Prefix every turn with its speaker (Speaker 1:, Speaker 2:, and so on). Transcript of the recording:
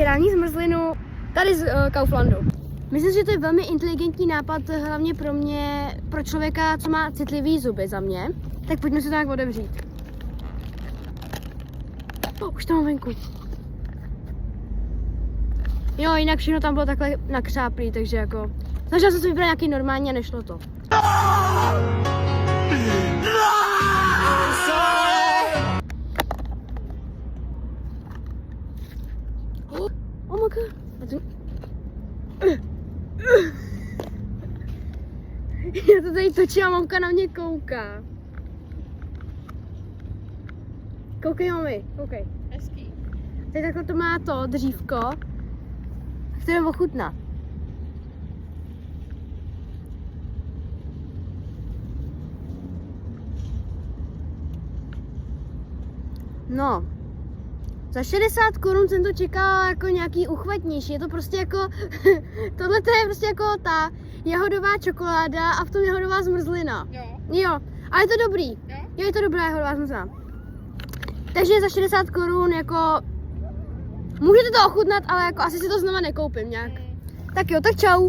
Speaker 1: ideální zmrzlinu tady z Kauflandu. Myslím, že to je velmi inteligentní nápad, hlavně pro mě, pro člověka, co má citlivý zuby za mě. Tak pojďme si to nějak otevřít. Už to mám venku. Jo, jinak všechno tam bylo takhle nakřáplý, takže jako... Snažila jsem se vybrat nějaký normální a nešlo to. Oh my god. Já to tady točím a mamka na mě kouká. Koukej, mami, koukej.
Speaker 2: Hezký.
Speaker 1: Teď takhle to má to dřívko, které ochutná. No, za 60 korun jsem to čekala jako nějaký uchvatnější. Je to prostě jako, tohle je prostě jako ta jahodová čokoláda a v tom jahodová zmrzlina. Jo, a je to dobrý. Jo, je to dobrá jahodová zmrzlina. Takže za 60 korun jako, můžete to ochutnat, ale jako asi si to znova nekoupím nějak. Tak jo, tak čau.